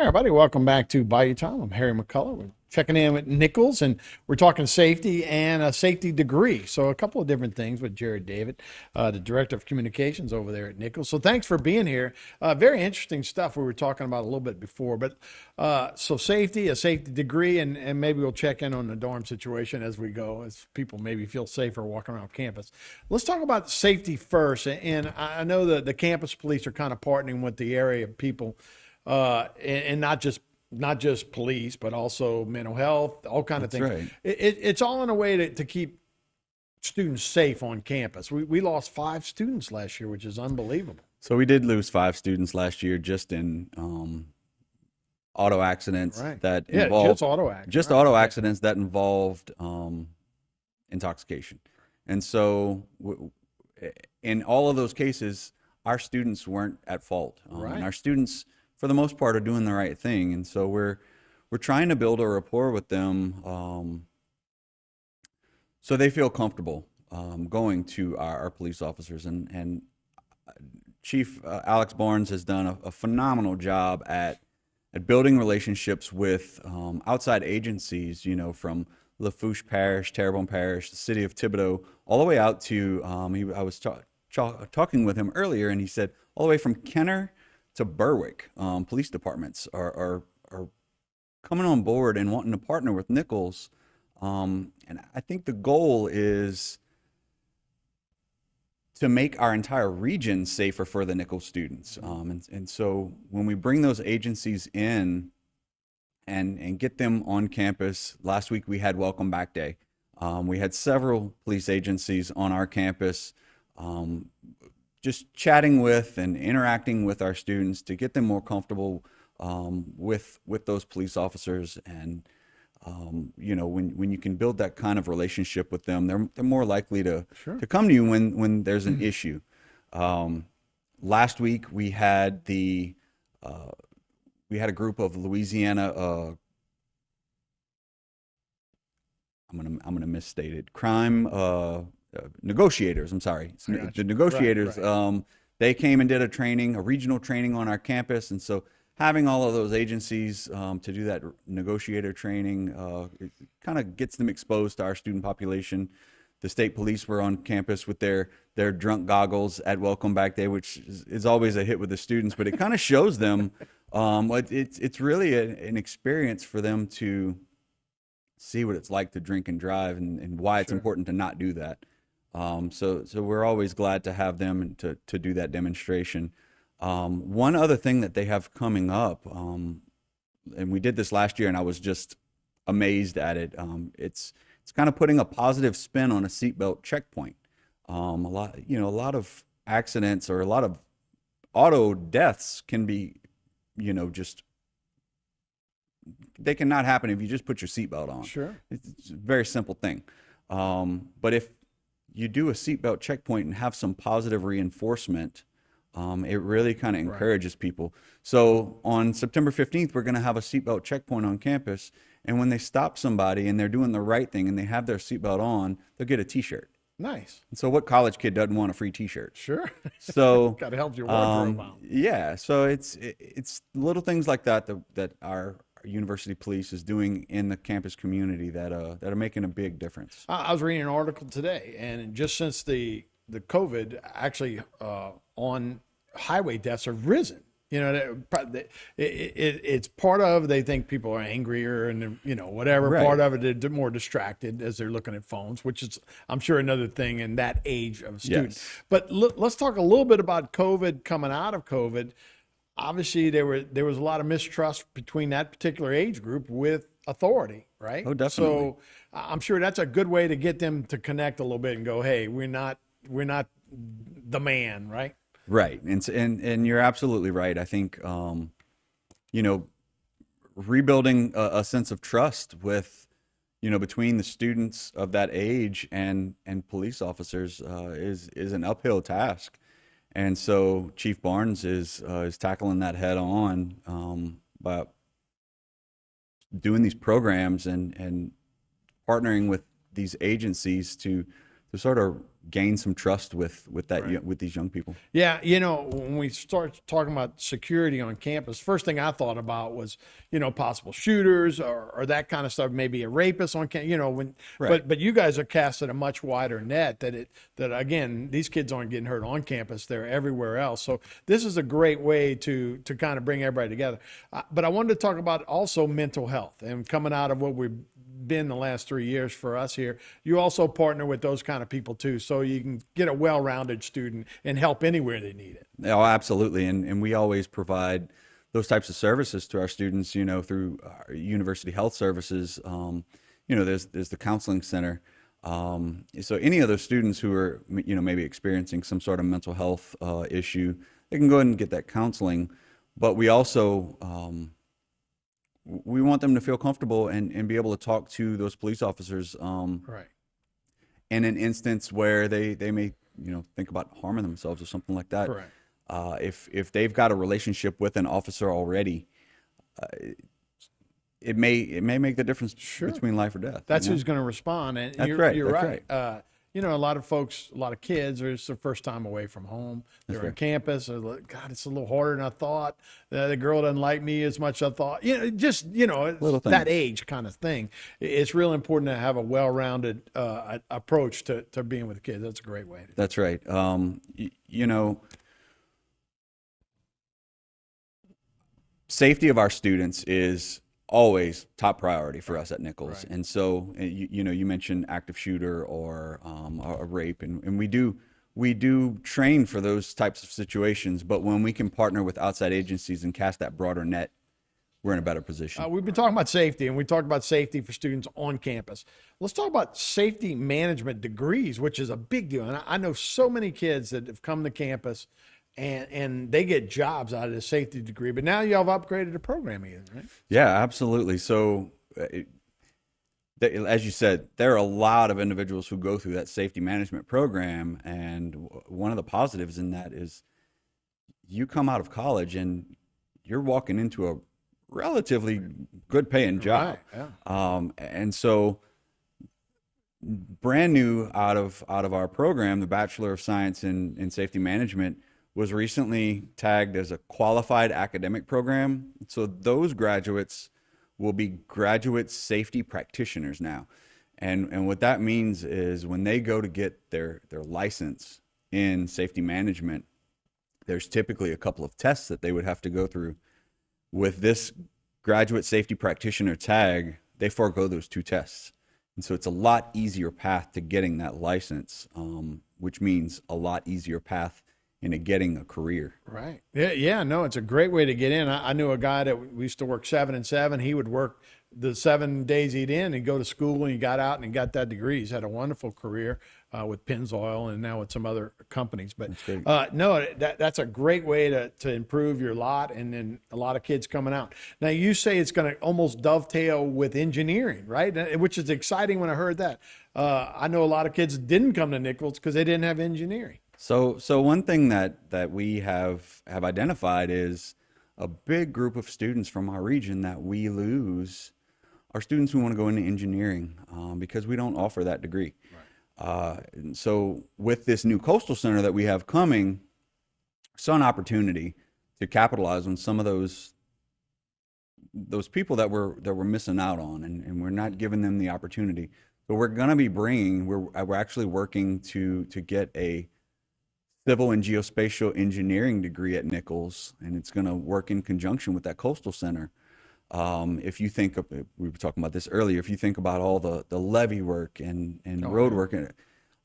Hey everybody, welcome back to Bayou Time. I'm Harry McCullough. We're checking in with Nicholls, and we're talking safety and a safety degree. So a couple of different things with Jerad David, the Director of Communications over there at Nicholls. So thanks for being here. Very interesting stuff we were talking about a little bit before. But so safety, a safety degree, and maybe we'll check in on the dorm situation as we go, as people maybe feel safer walking around campus. Let's talk about safety first. And I know that the campus police are kind of partnering with the area people, and not just police, but also mental health, all kind of That's things. right. It's all in a way to keep students safe on campus. We lost 5 students last year, which is unbelievable. So we did lose 5 students last year just in auto accidents Right. that Yeah, involved just auto auto accident. accidents that involved intoxication. And so in all of those cases, our students weren't at fault. Right. And our students, for the most part, are doing the right thing. And so we're trying to build a rapport with them, so they feel comfortable going to our police officers. And Chief Alex Barnes has done a phenomenal job at building relationships with outside agencies, from Lafourche Parish, Terrebonne Parish, the city of Thibodaux, all the way out to, I was talking with him earlier, and he said all the way from Kenner to Berwick, police departments are coming on board and wanting to partner with Nicholls. And I think the goal is to make our entire region safer for the Nicholls students. And so when we bring those agencies in and get them on campus, last week we had Welcome Back Day. We had several police agencies on our campus, just chatting with and interacting with our students to get them more comfortable with those police officers. And when you can build that kind of relationship with them, they're more likely to Sure. come to you when there's an issue. Last week we had a group of Louisiana, I'm gonna misstate it, crime negotiators. I'm sorry, I got the you. negotiators. Right. They came and did a regional training on our campus, and so having all of those agencies to do that negotiator training, it kind of gets them exposed to our student population. The state police were on campus with their drunk goggles at Welcome Back Day, which is always a hit with the students, but it kind of shows them it's really an experience for them to see what it's like to drink and drive, and why it's Sure. important to not do that. So we're always glad to have them to do that demonstration. One other thing that they have coming up, and we did this last year, and I was just amazed at it. It's kind of putting a positive spin on a seatbelt checkpoint. A lot of accidents or a lot of auto deaths can be, just they cannot happen if you just put your seatbelt on. Sure. It's a very simple thing. But if you do a seatbelt checkpoint and have some positive reinforcement, it really kind of Right. encourages people. So on September 15th, we're going to have a seatbelt checkpoint on campus. And when they stop somebody and they're doing the right thing and they have their seatbelt on, they'll get a T-shirt. Nice. And so what college kid doesn't want a free T-shirt? Sure. So Got to help your wardrobe out. yeah, so it's little things like that our university police is doing in the campus community that are making a big difference. I was reading an article today, and just since the COVID, actually, on highway deaths have risen. It's part of, they think people are angrier and whatever. Right. Part of it, they're more distracted as they're looking at phones, which is, I'm sure, another thing in that age of student. Yes. But let's talk a little bit about COVID. Coming out of COVID, obviously there was a lot of mistrust between that particular age group with authority, right? Oh, definitely. So I'm sure that's a good way to get them to connect a little bit and go, hey, we're not the man, right? Right, and you're absolutely right. I think rebuilding a sense of trust with between the students of that age and police officers is an uphill task. And so Chief Barnes is tackling that head on by doing these programs and partnering with these agencies to sort of gain some trust with that Right. with these young people. Yeah, when we start talking about security on campus, first thing I thought about was, possible shooters or that kind of stuff, maybe a rapist on campus, Right. but you guys are casting a much wider net that again, these kids aren't getting hurt on campus, they're everywhere else. So this is a great way to kind of bring everybody together. But I wanted to talk about also mental health and coming out of what we've been the last 3 years for us here. You also partner with those kind of people too, so you can get a well-rounded student and help anywhere they need it. Oh, absolutely. And we always provide those types of services to our students, through our university health services. There's the counseling center. So any of those students who are, maybe experiencing some sort of mental health issue, they can go ahead and get that counseling. But we also, we want them to feel comfortable and be able to talk to those police officers Right. in an instance where they may think about harming themselves or something like that. Correct. If they've got a relationship with an officer already, it may make the difference between life or death. That's who's going to respond, and That's you're, right, you're that's right. right. A lot of folks, a lot of kids, it's their first time away from home. They're on right. campus. They're like, God, it's a little harder than I thought. The girl doesn't like me as much as I thought. It's Little that things. age kind of thing. It's real important to have a well-rounded approach to being with kids. That's a great way. That's right. Safety of our students is always top priority for us at Nicholls. Right. And so, you mentioned active shooter or a rape, and we do train for those types of situations. But when we can partner with outside agencies and cast that broader net, we're in a better position. We've been talking about safety, and we talked about safety for students on campus. Let's talk about safety management degrees, which is a big deal. And I know so many kids that have come to campus and they get jobs out of the safety degree, but now you have upgraded the program again, right? Yeah, absolutely. So, as you said, there are a lot of individuals who go through that safety management program, and one of the positives in that is you come out of college and you're walking into a relatively good paying job. Right, yeah. And so brand new out of our program, the Bachelor of Science in Safety Management was recently tagged as a qualified academic program. So those graduates will be graduate safety practitioners now. And what that means is when they go to get their license in safety management, there's typically a couple of tests that they would have to go through. With this graduate safety practitioner tag, they forego those two tests. And so it's a lot easier path to getting that license, which means a lot easier path into getting a career. Right. Yeah, no, it's a great way to get in. I knew a guy that we used to work 7 and 7. He would work the 7 days he'd in and go to school, and he got out and he got that degree. He's had a wonderful career with Pennzoil and now with some other companies. But no, that's a great way to improve your lot, and then a lot of kids coming out. Now, you say it's going to almost dovetail with engineering, right? Which is exciting when I heard that. I know a lot of kids didn't come to Nicholls because they didn't have engineering. So one thing that we have identified is a big group of students from our region that we lose are students who want to go into engineering because we don't offer that degree. Right. And so with this new coastal center that we have coming, saw an opportunity to capitalize on some of those people that we're missing out on, and we're not giving them the opportunity. So we're going to be we're actually working to get a civil and geospatial engineering degree at Nicholls, and it's going to work in conjunction with that coastal center. If you think of, we were talking about this earlier, if you think about all the levee work and road work and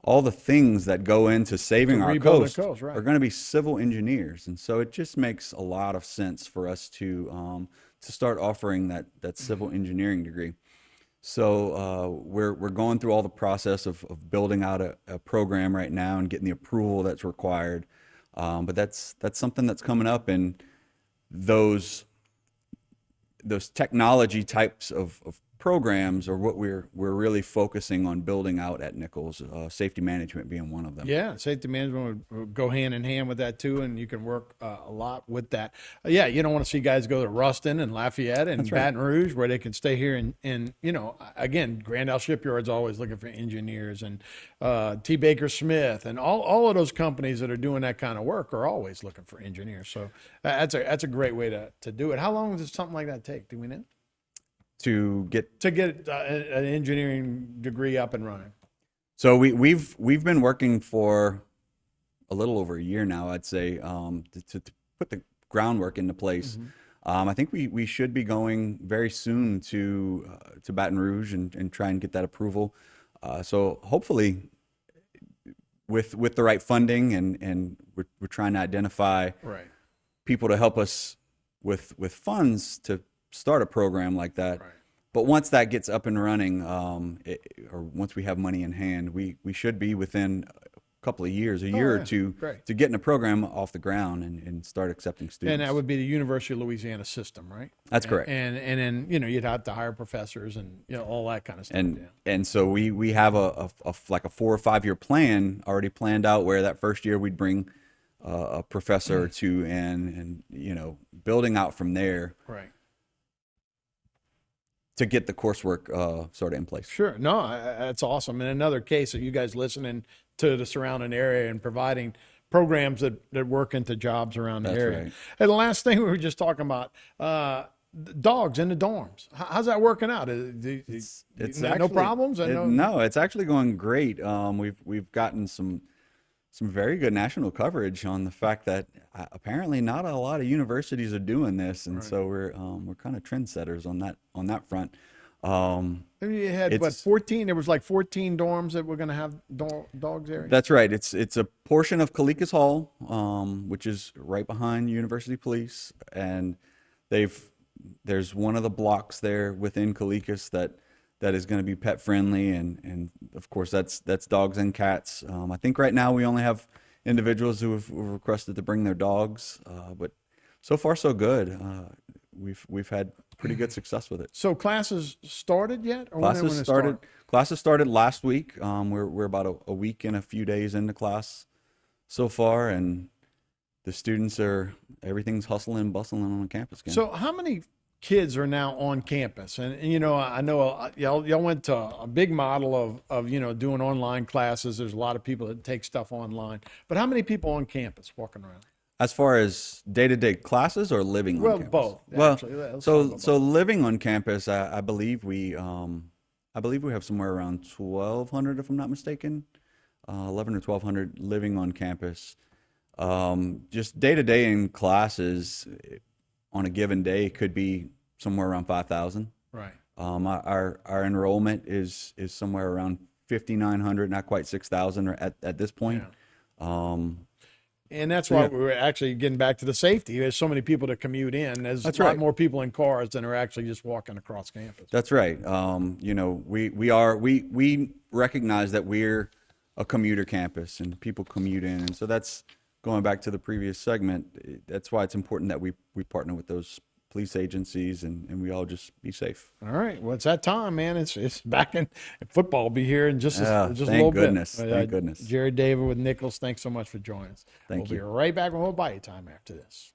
all the things that go into saving our coast, right, are going to be civil engineers. And so it just makes a lot of sense for us to start offering that civil engineering degree. So we're going through all the process of building out a program right now and getting the approval that's required. But that's something that's coming up, and those technology types of programs are what we're really focusing on building out at Nicholls, safety management being one of them. Yeah, safety management would go hand in hand with that too, and you can work a lot with that. Yeah, you don't want to see guys go to Ruston and Lafayette and That's right. Baton Rouge where they can stay here and again, Grand Isle Shipyard's always looking for engineers, and T. Baker Smith and all of those companies that are doing that kind of work are always looking for engineers. So that's a great way to do it. How long does something like that take? Do we know? To get An engineering degree up and running. So we've been working for a little over a year now, I'd say, to put the groundwork into place. I think we should be going very soon to Baton Rouge and try and get that approval. So hopefully, with the right funding and we're trying to identify Right. people to help us with funds to start a program like that. Right. But once that gets up and running, or once we have money in hand, we should be within a couple of years, a year or two, Great. to getting a program off the ground and start accepting students. And that would be the University of Louisiana system, right? That's correct. And then you'd have to hire professors and all that kind of stuff. And so we have a like a 4 or 5 year plan already planned out, where that first year we'd bring a professor or two in, and building out from there. Right. To get the coursework sort of in place. Sure. No, that's awesome. And another case of you guys listening to the surrounding area and providing programs that work into jobs around the That's area. right. And the last thing we were just talking about, dogs in the dorms. How's that working out? It's no actually, problems? No, it's actually going great. We've gotten some very good national coverage on the fact that apparently not a lot of universities are doing this, and so we're kind of trendsetters on that front. You had 14? There was like 14 dorms that were going to have dogs there. That's right. It's a portion of Calikas Hall, which is right behind University Police, and there's one of the blocks there within Calikas that is going to be pet friendly, and of course that's dogs and cats. I think right now we only have individuals who have requested to bring their dogs, but so far so good. We've had pretty good success with it. So classes started yet? Or when they start? Classes started last week. We're about a week and a few days into class so far, and the students everything's hustling and bustling on the campus again. So how many kids are now on campus? And I know y'all went to a big model of doing online classes. There's a lot of people that take stuff online, but how many people on campus walking around? As far as day-to-day classes or living on campus? Both. Well, actually. so living on campus, I believe we have somewhere around 1,200, if I'm not mistaken, 11 or 1,200 living on campus. Just day-to-day in classes on a given day could be somewhere around 5,000. Right. Our enrollment is somewhere around 5,900, not quite 6,000 at this point. Yeah. And that's why we're actually getting back to the safety. There's so many people to commute in. There's a lot more people in cars than are actually just walking across campus. That's right. We recognize that we're a commuter campus and people commute in, and so that's going back to the previous segment. That's why it's important that we partner with those police agencies and we all just be safe. All right. Well, it's that time, man. It's back in football. Will be here in just a little bit. Thank goodness. Jerad David with Nicholls. Thanks so much for joining us. Thank We'll be right back with more Bayou Time after this.